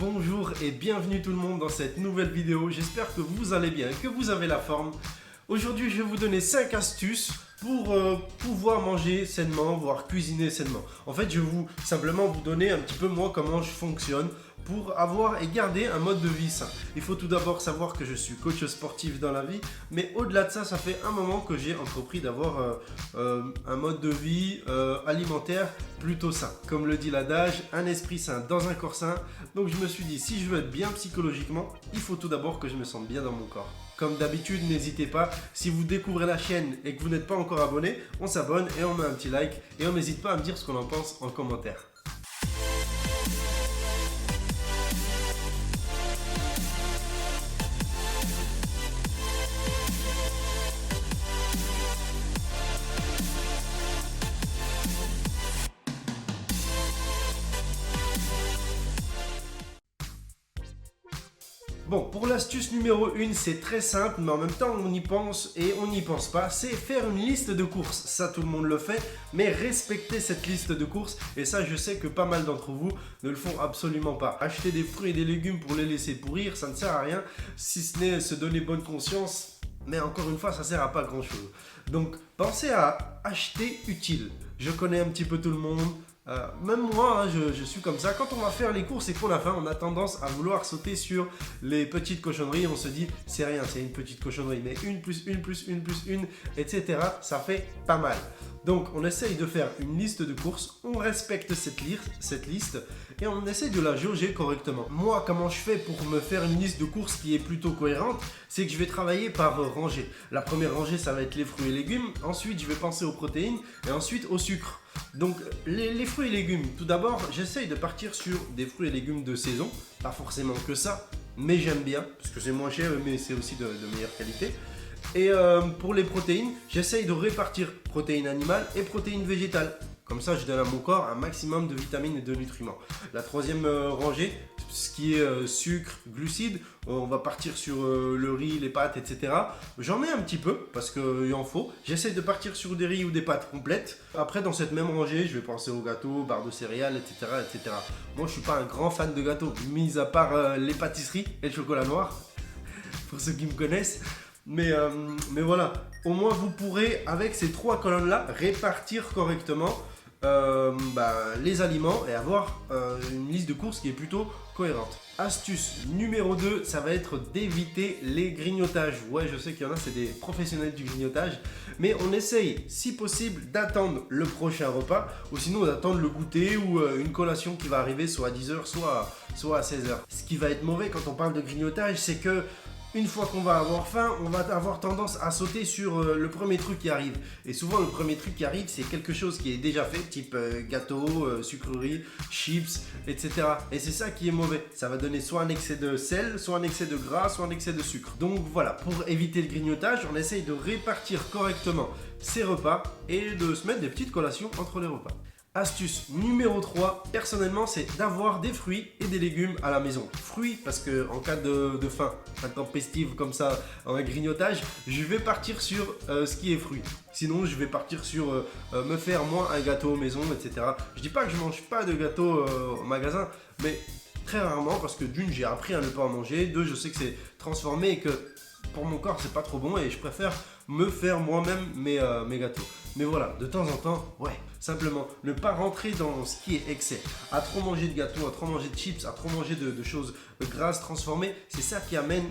Bonjour et bienvenue tout le monde dans cette nouvelle vidéo. J'espère que vous allez bien, que vous avez la forme. Aujourd'hui, je vais vous donner 5 astuces pour pouvoir manger sainement, voire cuisiner sainement. En fait, je vais simplement vous donner un petit peu moi comment je fonctionne pour avoir et garder un mode de vie sain. Il faut tout d'abord savoir que je suis coach sportif dans la vie, mais au-delà de ça, ça fait un moment que j'ai entrepris d'avoir un mode de vie alimentaire plutôt sain. Comme le dit l'adage, un esprit sain dans un corps sain. Donc je me suis dit, si je veux être bien psychologiquement, il faut tout d'abord que je me sente bien dans mon corps. Comme d'habitude, n'hésitez pas, si vous découvrez la chaîne et que vous n'êtes pas encore abonné, on s'abonne et on met un petit like et on n'hésite pas à me dire ce qu'on en pense en commentaire. Bon, pour l'astuce numéro 1, c'est très simple, mais en même temps, on y pense et on n'y pense pas. C'est faire une liste de courses. Ça, tout le monde le fait, mais respectez cette liste de courses. Et ça, je sais que pas mal d'entre vous ne le font absolument pas. Acheter des fruits et des légumes pour les laisser pourrir, ça ne sert à rien, si ce n'est se donner bonne conscience. Mais encore une fois, ça ne sert à pas grand-chose. Donc, pensez à acheter utile. Je connais un petit peu tout le monde. Même moi, hein, je suis comme ça. Quand on va faire les courses et qu'on a faim, on a tendance à vouloir sauter sur les petites cochonneries. On se dit, c'est rien, c'est une petite cochonnerie. Mais une plus une plus une plus une, etc. Ça fait pas mal. Donc, on essaye de faire une liste de courses. On respecte cette liste et on essaye de la jauger correctement. Moi, comment je fais pour me faire une liste de courses qui est plutôt cohérente? C'est que je vais travailler par rangée. La première rangée, ça va être les fruits et légumes. Ensuite, je vais penser aux protéines et ensuite au sucre. Donc les fruits et légumes, tout d'abord j'essaye de partir sur des fruits et légumes de saison, pas forcément que ça, mais j'aime bien, parce que c'est moins cher mais c'est aussi de meilleure qualité. Et pour les protéines, j'essaye de répartir protéines animales et protéines végétales. Comme ça, je donne à mon corps un maximum de vitamines et de nutriments. La troisième rangée, ce qui est sucre, glucides, on va partir sur le riz, les pâtes, etc. J'en mets un petit peu parce qu'il en faut. J'essaie de partir sur des riz ou des pâtes complètes. Après, dans cette même rangée, je vais penser aux gâteaux, barres de céréales, etc., etc. Moi, je ne suis pas un grand fan de gâteaux, mis à part les pâtisseries et le chocolat noir, pour ceux qui me connaissent. Mais voilà, au moins vous pourrez, avec ces trois colonnes-là, répartir correctement les aliments et avoir une liste de courses qui est plutôt cohérente. Astuce numéro 2, ça va être d'éviter les grignotages. Ouais, je sais qu'il y en a, c'est des professionnels du grignotage, mais on essaye, si possible, d'attendre le prochain repas ou sinon d'attendre le goûter ou une collation qui va arriver soit à 10h, soit à 16h. Ce qui va être mauvais quand on parle de grignotage, c'est que une fois qu'on va avoir faim, on va avoir tendance à sauter sur le premier truc qui arrive. Et souvent, le premier truc qui arrive, c'est quelque chose qui est déjà fait, type gâteau, sucrerie, chips, etc. Et c'est ça qui est mauvais. Ça va donner soit un excès de sel, soit un excès de gras, soit un excès de sucre. Donc voilà, pour éviter le grignotage, on essaye de répartir correctement ses repas et de se mettre des petites collations entre les repas. Astuce numéro 3, personnellement, c'est d'avoir des fruits et des légumes à la maison. Fruits, parce que en cas de faim intempestive comme ça, en grignotage, je vais partir sur ce qui est fruits. Sinon, je vais partir sur me faire moi un gâteau maison, etc. Je dis pas que je mange pas de gâteau au magasin, mais très rarement, parce que d'une, j'ai appris à ne pas en manger. Deux, je sais que c'est transformé et que pour mon corps, c'est pas trop bon et je préfère me faire moi-même mes gâteaux. Mais voilà, de temps en temps, ouais, simplement ne pas rentrer dans ce qui est excès. À trop manger de gâteaux, à trop manger de chips, à trop manger de choses grasses transformées, c'est ça qui amène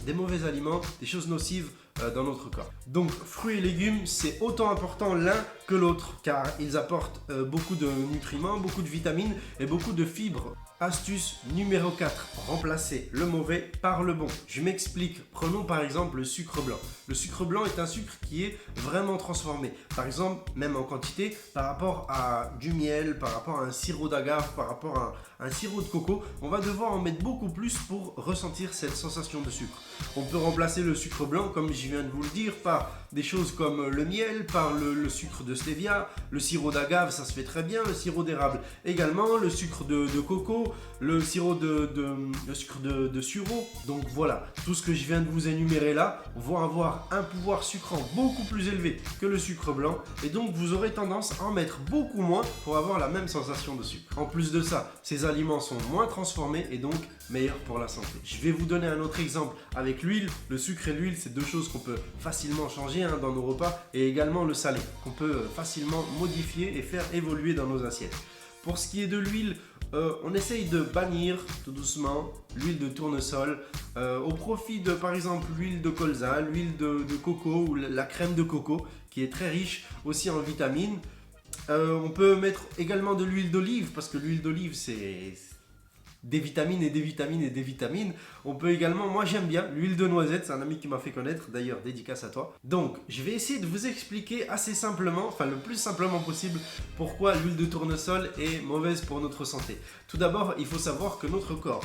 des mauvais aliments, des choses nocives dans notre corps. Donc fruits et légumes, c'est autant important l'un que l'autre car ils apportent beaucoup de nutriments, beaucoup de vitamines et beaucoup de fibres. Astuce numéro 4, remplacer le mauvais par le bon. Je m'explique, prenons par exemple le sucre blanc. Le sucre blanc est un sucre qui est vraiment transformé. Par exemple, même en quantité, par rapport à du miel, par rapport à un sirop d'agave, par rapport à un sirop de coco, on va devoir en mettre beaucoup plus pour ressentir cette sensation de sucre. On peut remplacer le sucre blanc, comme je viens de vous le dire, par des choses comme le miel, par le sucre de stevia, le sirop d'agave, ça se fait très bien, le sirop d'érable également, le sucre de coco, sirop, le sucre de sureau. Donc voilà, tout ce que je viens de vous énumérer là vont avoir un pouvoir sucrant beaucoup plus élevé que le sucre blanc et donc vous aurez tendance à en mettre beaucoup moins pour avoir la même sensation de sucre. En plus de ça, ces aliments sont moins transformés et donc meilleurs pour la santé. Je vais vous donner un autre exemple avec l'huile. Le sucre et l'huile, c'est deux choses qu'on peut facilement changer dans nos repas, et également le salé qu'on peut facilement modifier et faire évoluer dans nos assiettes. Pour ce qui est de l'huile, on essaye de bannir tout doucement l'huile de tournesol au profit de par exemple l'huile de colza, l'huile de coco ou la crème de coco qui est très riche aussi en vitamines. On peut mettre également de l'huile d'olive parce que l'huile d'olive c'est des vitamines et des vitamines et des vitamines. On peut également, moi j'aime bien l'huile de noisette, c'est un ami qui m'a fait connaître, d'ailleurs dédicace à toi. Donc je vais essayer de vous expliquer assez simplement, enfin le plus simplement possible, pourquoi l'huile de tournesol est mauvaise pour notre santé. Tout d'abord, il faut savoir que notre corps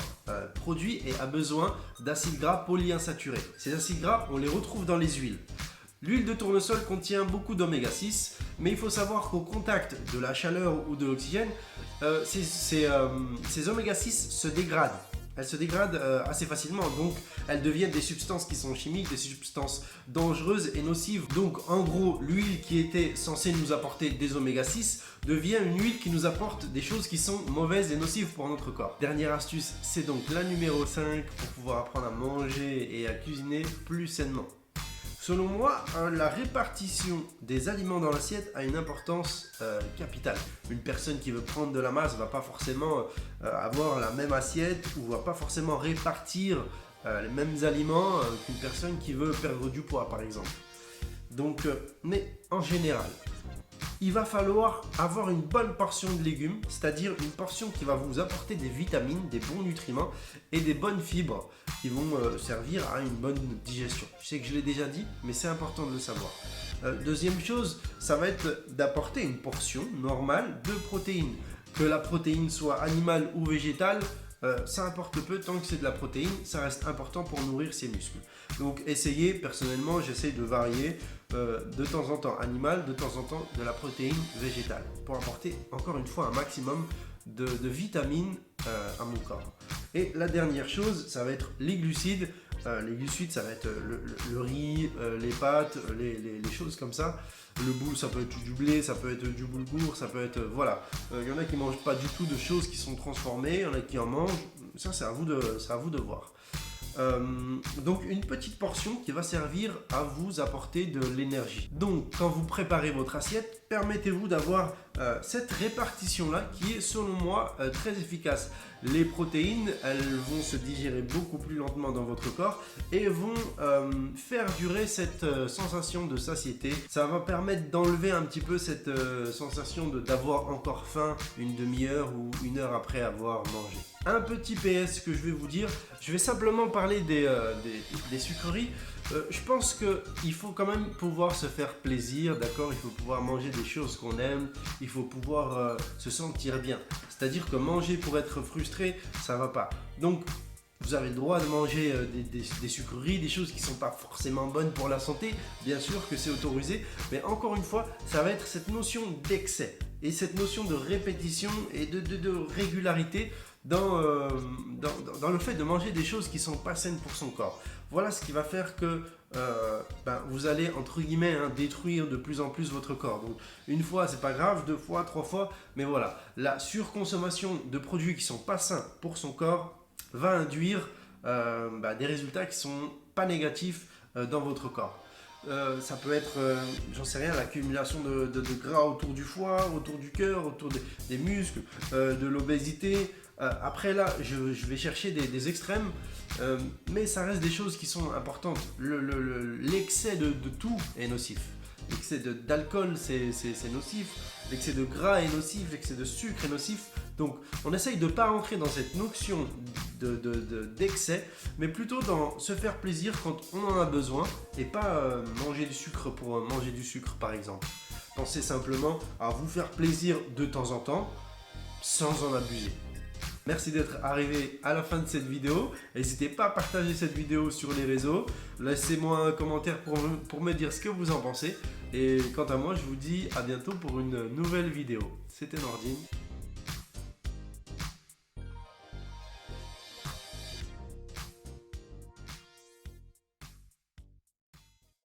produit et a besoin d'acides gras polyinsaturés. Ces acides gras, on les retrouve dans les huiles. L'huile de tournesol contient beaucoup d'oméga 6, mais il faut savoir qu'au contact de la chaleur ou de l'oxygène, ces oméga 6 se dégradent. Elles se dégradent assez facilement, donc elles deviennent des substances qui sont chimiques, des substances dangereuses et nocives. Donc en gros, l'huile qui était censée nous apporter des oméga 6 devient une huile qui nous apporte des choses qui sont mauvaises et nocives pour notre corps. Dernière astuce, c'est donc la numéro 5 pour pouvoir apprendre à manger et à cuisiner plus sainement. Selon moi, la répartition des aliments dans l'assiette a une importance capitale. Une personne qui veut prendre de la masse ne va pas forcément avoir la même assiette ou va pas forcément répartir les mêmes aliments qu'une personne qui veut perdre du poids par exemple. Donc, mais en général, il va falloir avoir une bonne portion de légumes, c'est-à-dire une portion qui va vous apporter des vitamines, des bons nutriments et des bonnes fibres qui vont servir à une bonne digestion. Je sais que je l'ai déjà dit, mais c'est important de le savoir. Deuxième chose, ça va être d'apporter une portion normale de protéines. Que la protéine soit animale ou végétale, ça importe peu, tant que c'est de la protéine, ça reste important pour nourrir ses muscles. Donc essayez, personnellement j'essaye de varier de temps en temps animal, de temps en temps de la protéine végétale pour apporter encore une fois un maximum de vitamines à mon corps. Et la dernière chose, ça va être les glucides. Les glucides, ça va être le riz, les pâtes, les choses comme ça. Le boule, ça peut être du blé, ça peut être du boulgour, ça peut être... voilà. Il y en a qui ne mangent pas du tout de choses qui sont transformées, il y en a qui en mangent. Ça, c'est à vous de voir. Donc une petite portion qui va servir à vous apporter de l'énergie. Donc quand vous préparez votre assiette, permettez-vous d'avoir cette répartition là qui est selon moi très efficace. Les protéines, elles vont se digérer beaucoup plus lentement dans votre corps et vont faire durer cette sensation de satiété. Ça va permettre d'enlever un petit peu cette sensation d'avoir encore faim une demi-heure ou une heure après avoir mangé. Un petit PS que je vais vous dire, je vais simplement parler des sucreries. Je pense qu'il faut quand même pouvoir se faire plaisir, d'accord? Il faut pouvoir manger des choses qu'on aime, il faut pouvoir se sentir bien. C'est-à-dire que manger pour être frustré, ça va pas. Donc, vous avez le droit de manger des sucreries, des choses qui ne sont pas forcément bonnes pour la santé. Bien sûr que c'est autorisé, mais encore une fois, ça va être cette notion d'excès et cette notion de répétition et de régularité dans le fait de manger des choses qui ne sont pas saines pour son corps. Voilà ce qui va faire que vous allez entre guillemets détruire de plus en plus votre corps. Donc une fois c'est pas grave, 2 fois, 3 fois, mais voilà, la surconsommation de produits qui sont pas sains pour son corps va induire des résultats qui sont pas négatifs dans votre corps. Ça peut être, j'en sais rien, l'accumulation de gras autour du foie, autour du cœur, autour des muscles, de l'obésité. Après là, je vais chercher des extrêmes, mais ça reste des choses qui sont importantes. L'excès de tout est nocif. L'excès d'alcool, c'est nocif. L'excès de gras est nocif. L'excès de sucre est nocif. Donc, on essaye de ne pas rentrer dans cette notion d'excès, mais plutôt dans se faire plaisir quand on en a besoin et pas manger du sucre pour manger du sucre, par exemple. Pensez simplement à vous faire plaisir de temps en temps, sans en abuser. Merci d'être arrivé à la fin de cette vidéo. N'hésitez pas à partager cette vidéo sur les réseaux. Laissez-moi un commentaire pour me dire ce que vous en pensez. Et quant à moi, je vous dis à bientôt pour une nouvelle vidéo. C'était Nordine.